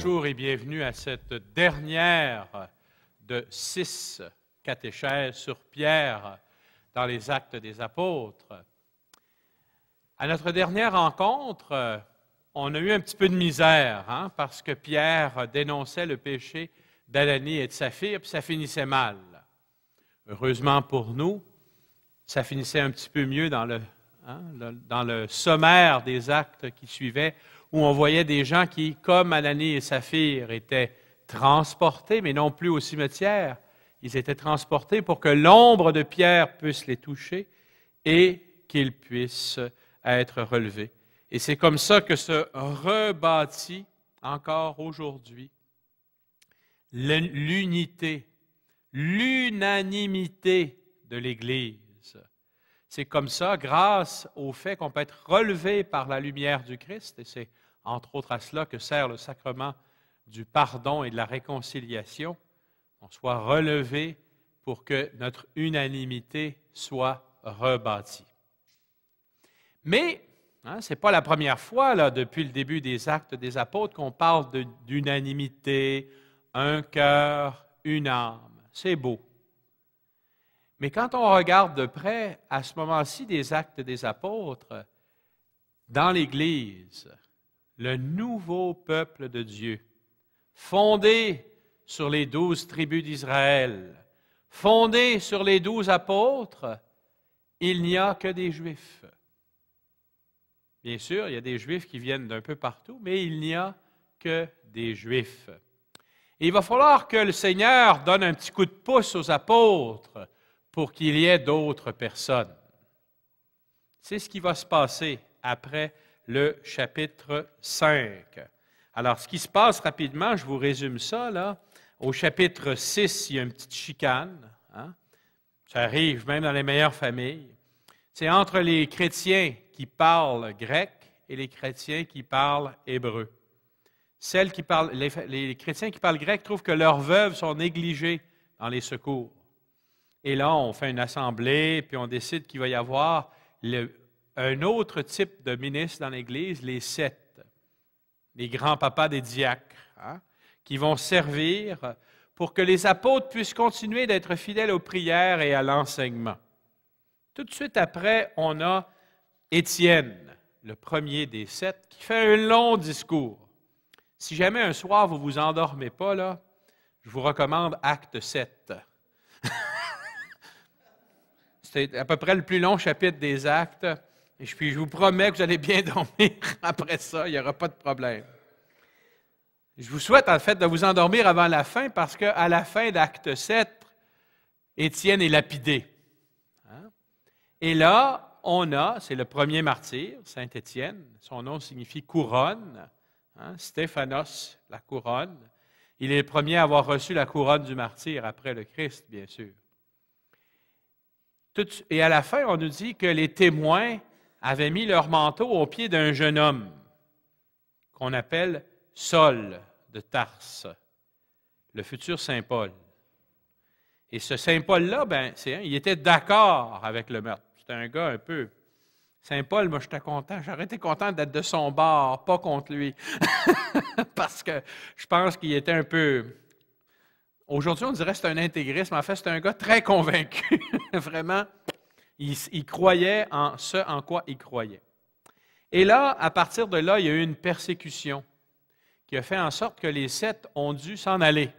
bonjour et bienvenue à cette dernière de 6 catéchèses sur Pierre dans les Actes des Apôtres. À notre dernière rencontre, on a eu un petit peu de misère, parce que Pierre dénonçait le péché d'Ananie et de Saphir, puis ça finissait mal. Heureusement pour nous, ça finissait un petit peu mieux dans le sommaire des actes qui suivaient, où on voyait des gens qui, comme Ananie et Saphir, étaient transportés, mais non plus au cimetière. Ils étaient transportés pour que l'ombre de Pierre puisse les toucher et qu'ils puissent être relevés. Et c'est comme ça que se rebâtit encore aujourd'hui l'unité, l'unanimité de l'Église. C'est comme ça, grâce au fait qu'on peut être relevé par la lumière du Christ, et c'est entre autres à cela que sert le sacrement du pardon et de la réconciliation, qu'on soit relevé pour que notre unanimité soit rebâtie. Mais, ce n'est pas la première fois, là, depuis le début des Actes des Apôtres, qu'on parle d'unanimité, un cœur, une âme. C'est beau. Mais quand on regarde de près, à ce moment-ci des Actes des Apôtres, dans l'Église, le nouveau peuple de Dieu, fondé sur les 12 tribus d'Israël, fondé sur les 12 apôtres, il n'y a que des Juifs. Bien sûr, il y a des Juifs qui viennent d'un peu partout, mais il n'y a que des Juifs. Et il va falloir que le Seigneur donne un petit coup de pouce aux apôtres pour qu'il y ait d'autres personnes. C'est ce qui va se passer après le chapitre 5. Alors, ce qui se passe rapidement, je vous résume ça, là. Au chapitre 6, il y a une petite chicane. Ça arrive même dans les meilleures familles. C'est entre les chrétiens qui parlent grec et les chrétiens qui parlent hébreu. Les chrétiens qui parlent grec trouvent que leurs veuves sont négligées dans les secours. Et là, on fait une assemblée, puis on décide qu'il va y avoir un autre type de ministre dans l'Église, les 7, les grands-papas des diacres, qui vont servir pour que les apôtres puissent continuer d'être fidèles aux prières et à l'enseignement. Tout de suite après, on a Étienne, le premier des 7, qui fait un long discours. Si jamais un soir vous ne vous endormez pas, là, je vous recommande Acte 7. C'est à peu près le plus long chapitre des Actes. Et puis, je vous promets que vous allez bien dormir après ça, il n'y aura pas de problème. Je vous souhaite, en fait, de vous endormir avant la fin, parce qu'à la fin d'Acte 7, Étienne est lapidé. Et là, c'est le premier martyr, Saint Étienne. Son nom signifie couronne. Stéphanos, la couronne. Il est le premier à avoir reçu la couronne du martyr après le Christ, bien sûr. Et à la fin, on nous dit que les témoins avaient mis leur manteau aux pieds d'un jeune homme qu'on appelle Saul de Tarse, le futur Saint Paul. Et ce Saint Paul-là, il était d'accord avec le meurtre. C'était un gars un peu... Saint Paul, moi, j'étais content. J'aurais été content d'être de son bord, pas contre lui. Parce que je pense qu'il était un peu... Aujourd'hui, on dirait que c'est un intégrisme. En fait, c'est un gars très convaincu. Vraiment, il croyait en ce en quoi il croyait. Et là, à partir de là, il y a eu une persécution qui a fait en sorte que les 7 ont dû s'en aller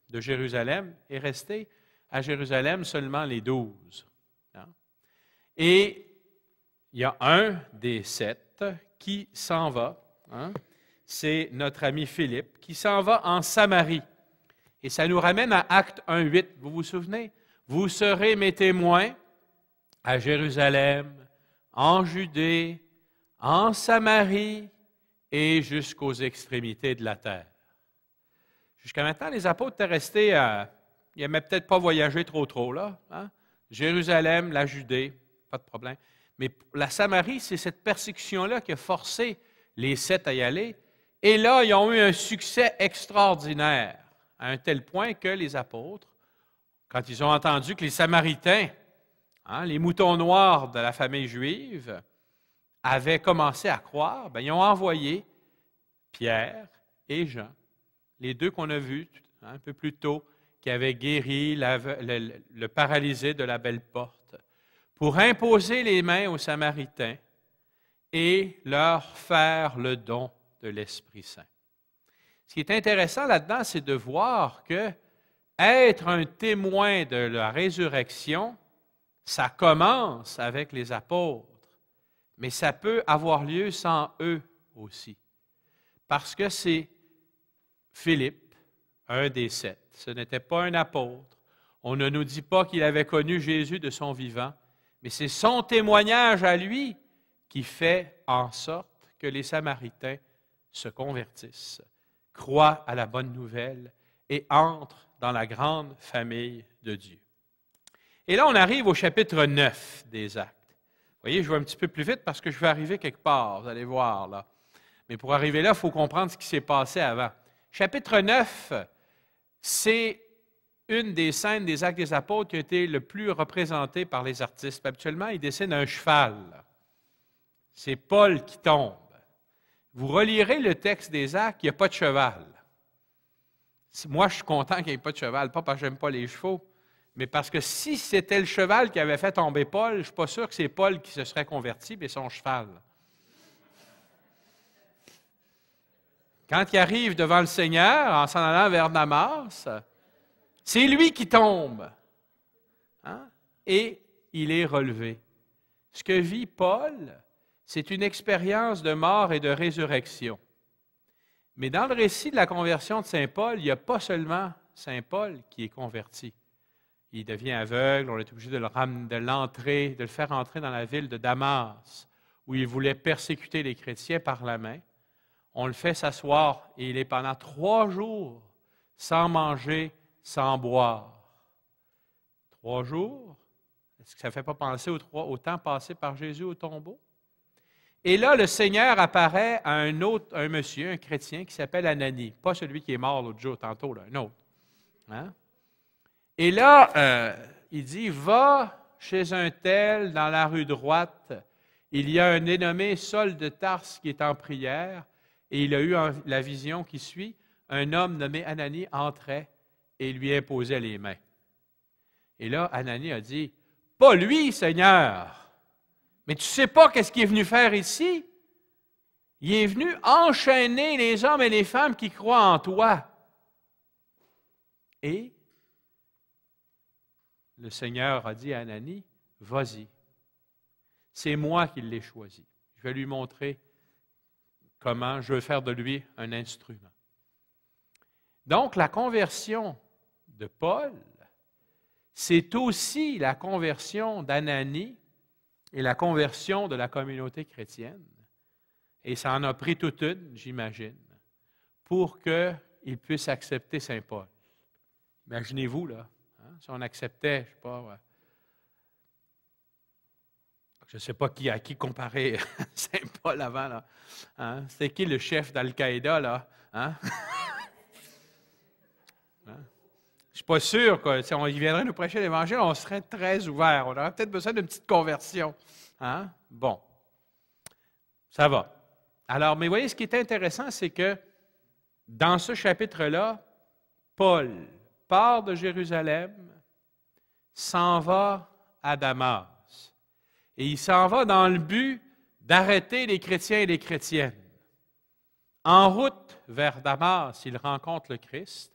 de Jérusalem et rester à Jérusalem seulement les 12. Et il y a un des 7 qui s'en va. C'est notre ami Philippe qui s'en va en Samarie. Et ça nous ramène à Acte 1:8. Vous vous souvenez? Vous serez mes témoins à Jérusalem, en Judée, en Samarie et jusqu'aux extrémités de la terre. Jusqu'à maintenant, les apôtres étaient restés ils n'aimaient peut-être pas voyager trop, là. Jérusalem, la Judée, pas de problème. Mais la Samarie, c'est cette persécution-là qui a forcé les 7 à y aller. Et là, ils ont eu un succès extraordinaire, à un tel point que les apôtres, quand ils ont entendu que les Samaritains, les moutons noirs de la famille juive, avaient commencé à croire, ils ont envoyé Pierre et Jean les deux qu'on a vus un peu plus tôt, qui avaient guéri le paralysé de la belle porte, pour imposer les mains aux Samaritains et leur faire le don de l'Esprit Saint. Ce qui est intéressant là-dedans, c'est de voir que être un témoin de la résurrection, ça commence avec les apôtres, mais ça peut avoir lieu sans eux aussi. Parce que c'est Philippe, un des 7. Ce n'était pas un apôtre. On ne nous dit pas qu'il avait connu Jésus de son vivant, mais c'est son témoignage à lui qui fait en sorte que les Samaritains se convertissent, croient à la bonne nouvelle et entrent dans la grande famille de Dieu. Et là, on arrive au chapitre 9 des Actes. Vous voyez, je vais un petit peu plus vite parce que je vais arriver quelque part, vous allez voir là. Mais pour arriver là, il faut comprendre ce qui s'est passé avant. Chapitre 9, c'est une des scènes des Actes des Apôtres qui a été le plus représentée par les artistes. Habituellement, ils dessinent un cheval. C'est Paul qui tombe. Vous relirez le texte des Actes, il n'y a pas de cheval. Moi, je suis content qu'il n'y ait pas de cheval, pas parce que je n'aime pas les chevaux, mais parce que si c'était le cheval qui avait fait tomber Paul, je ne suis pas sûr que c'est Paul qui se serait converti, mais son cheval. Quand il arrive devant le Seigneur, en s'en allant vers Damas, c'est lui qui tombe. Hein? Et il est relevé. Ce que vit Paul, c'est une expérience de mort et de résurrection. Mais dans le récit de la conversion de Saint Paul, il n'y a pas seulement Saint Paul qui est converti. Il devient aveugle, on est obligé de le faire entrer dans la ville de Damas, où il voulait persécuter les chrétiens par la main. On le fait s'asseoir et il est pendant 3 jours sans manger, sans boire. 3 jours? Est-ce que ça ne fait pas penser au temps passé par Jésus au tombeau? Et là, le Seigneur apparaît à un monsieur, un chrétien, qui s'appelle Ananie. Pas celui qui est mort l'autre jour, tantôt, là, un autre. Hein? Et là, il dit, va chez un tel dans la rue droite. Il y a un dénommé Saul de Tarse qui est en prière. Et il a eu la vision qui suit. Un homme nommé Ananie entrait et lui imposait les mains. Et là, Ananie a dit, pas lui, Seigneur! Mais tu ne sais pas qu'est-ce qu'il est venu faire ici? Il est venu enchaîner les hommes et les femmes qui croient en toi. Et le Seigneur a dit à Ananie, vas-y. C'est moi qui l'ai choisi. Je vais lui montrer comment je veux faire de lui un instrument. Donc, la conversion de Paul, c'est aussi la conversion d'Ananie et la conversion de la communauté chrétienne. Et ça en a pris toute une, j'imagine, pour qu'il puisse accepter Saint Paul. Imaginez-vous, là, hein, si on acceptait, je ne sais pas, je ne sais pas à qui comparer Saint Paul avant, là. Hein? C'était qui le chef d'Al-Qaïda, là? Hein? Hein? Je ne suis pas sûr que si on y viendrait nous prêcher l'Évangile, on serait très ouvert. On aurait peut-être besoin d'une petite conversion. Hein? Bon. Ça va. Alors, mais vous voyez, ce qui est intéressant, c'est que dans ce chapitre-là, Paul part de Jérusalem, s'en va à Damas. Et il s'en va dans le but d'arrêter les chrétiens et les chrétiennes. En route vers Damas, il rencontre le Christ.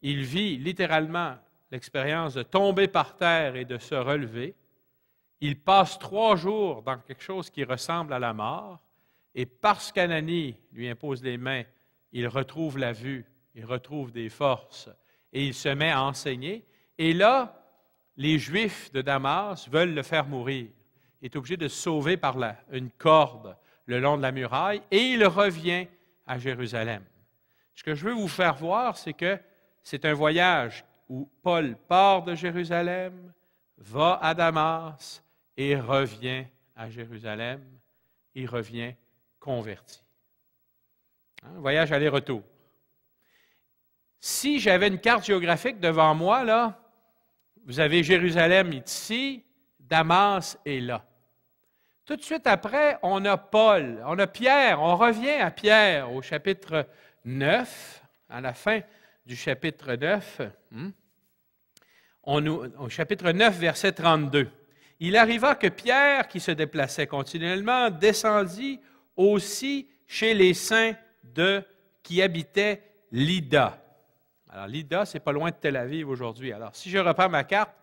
Il vit littéralement l'expérience de tomber par terre et de se relever. Il passe 3 jours dans quelque chose qui ressemble à la mort. Et parce qu'Ananie lui impose les mains, il retrouve la vue, il retrouve des forces et il se met à enseigner. Et là, les Juifs de Damas veulent le faire mourir. Il est obligé de se sauver par une corde le long de la muraille et il revient à Jérusalem. Ce que je veux vous faire voir, c'est que c'est un voyage où Paul part de Jérusalem, va à Damas et revient à Jérusalem. Il revient converti. Un voyage aller-retour. Si j'avais une carte géographique devant moi, là, vous avez Jérusalem ici, Damas est là. Tout de suite après, on a Paul, on a Pierre, on revient à Pierre au chapitre 9. à la fin du chapitre 9, au chapitre 9, verset 32. « Il arriva que Pierre, qui se déplaçait continuellement, descendit aussi chez les saints qui habitaient Lydda. » Alors, Lydda, c'est pas loin de Tel Aviv aujourd'hui. Alors, si je reprends ma carte,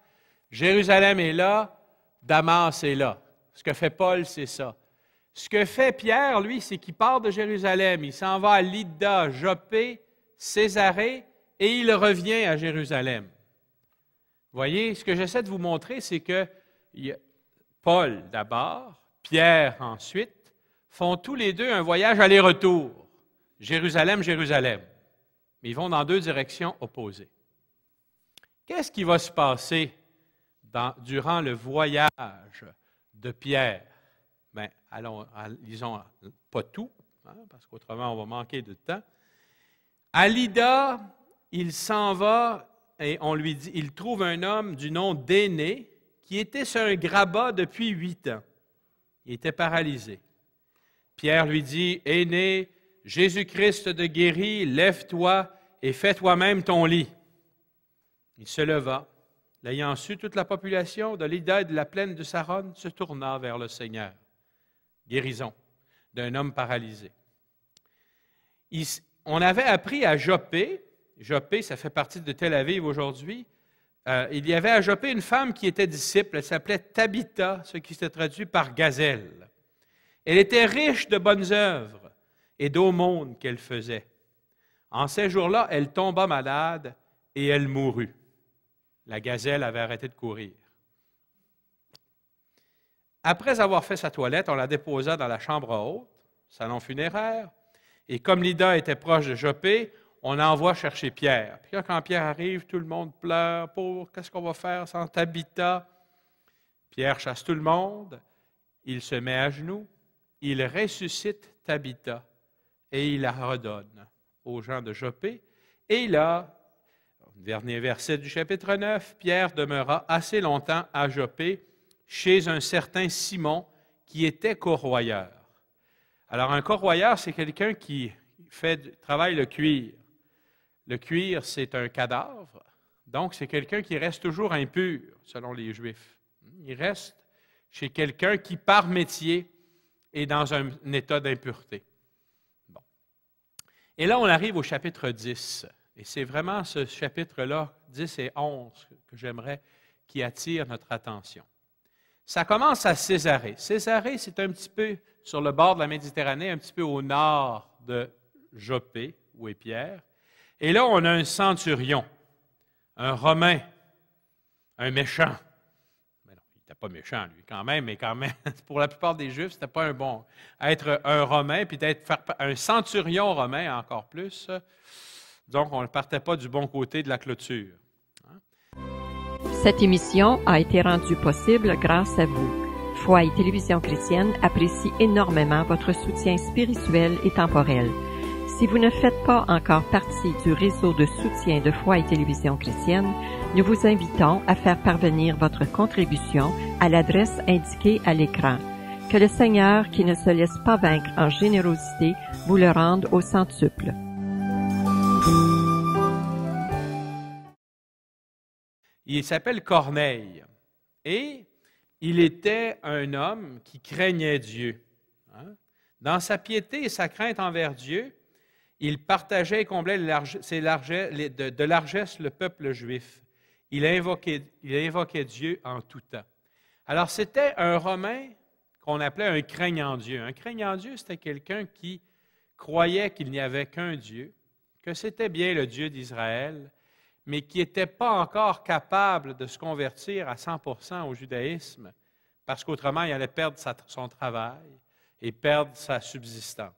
Jérusalem est là, Damas est là. Ce que fait Paul, c'est ça. Ce que fait Pierre, lui, c'est qu'il part de Jérusalem, il s'en va à Lydda, Joppé, Césarée, et il revient à Jérusalem. Vous voyez, ce que j'essaie de vous montrer, c'est que Paul d'abord, Pierre ensuite, font tous les deux un voyage aller-retour. Jérusalem, Jérusalem. Mais ils vont dans deux directions opposées. Qu'est-ce qui va se passer durant le voyage de Pierre? Bien, lisons pas tout, parce qu'autrement on va manquer de temps. À Lydda, il s'en va et on lui dit, il trouve un homme du nom d'Énée qui était sur un grabat depuis 8 ans. Il était paralysé. Pierre lui dit, « Énée, Jésus-Christ te guérit, lève-toi et fais toi-même ton lit. » Il se leva. L'ayant su, toute la population de Lydda et de la plaine de Saron se tourna vers le Seigneur. Guérison d'un homme paralysé. On avait appris à Joppé, Joppé, ça fait partie de Tel Aviv aujourd'hui, il y avait à Joppé une femme qui était disciple, elle s'appelait Tabitha, ce qui se traduit par gazelle. Elle était riche de bonnes œuvres et d'aumônes qu'elle faisait. En ces jours-là, elle tomba malade et elle mourut. La gazelle avait arrêté de courir. Après avoir fait sa toilette, on la déposa dans la chambre haute, salon funéraire, et comme Lydda était proche de Joppé, on envoie chercher Pierre. Puis quand Pierre arrive, tout le monde pleure. Pauvre, qu'est-ce qu'on va faire sans Tabitha? Pierre chasse tout le monde, il se met à genoux, il ressuscite Tabitha et il la redonne aux gens de Joppé. Et là, dernier verset du chapitre 9, Pierre demeura assez longtemps à Joppé chez un certain Simon qui était corroyeur. Alors, un corroyeur, c'est quelqu'un qui travaille le cuir. Le cuir, c'est un cadavre, donc c'est quelqu'un qui reste toujours impur, selon les Juifs. Il reste chez quelqu'un qui, par métier, est dans un état d'impureté. Bon. Et là, on arrive au chapitre 10. Et c'est vraiment ce chapitre-là, 10 et 11, que j'aimerais qui attire notre attention. Ça commence à Césarée. Césarée, c'est un petit peu sur le bord de la Méditerranée, un petit peu au nord de Joppé, où est Pierre. Et là, on a un centurion, un Romain, un méchant. Mais non, il n'était pas méchant, lui, quand même, mais quand même, pour la plupart des Juifs, ce n'était pas un bon. Être un Romain, puis faire un centurion romain encore plus. Donc, on ne partait pas du bon côté de la clôture. Cette émission a été rendue possible grâce à vous. Foi et Télévision chrétienne apprécie énormément votre soutien spirituel et temporel. Si vous ne faites pas encore partie du réseau de soutien de Foi et Télévision chrétienne, nous vous invitons à faire parvenir votre contribution à l'adresse indiquée à l'écran. Que le Seigneur, qui ne se laisse pas vaincre en générosité, vous le rende au centuple. Il s'appelle Corneille et il était un homme qui craignait Dieu. Dans sa piété et sa crainte envers Dieu, il partageait et comblait de largesse le peuple juif. Il invoquait Dieu en tout temps. Alors, c'était un Romain qu'on appelait un craignant Dieu. Un craignant Dieu, c'était quelqu'un qui croyait qu'il n'y avait qu'un Dieu, que c'était bien le Dieu d'Israël, mais qui n'était pas encore capable de se convertir à 100% au judaïsme, parce qu'autrement, il allait perdre son travail et perdre sa subsistance.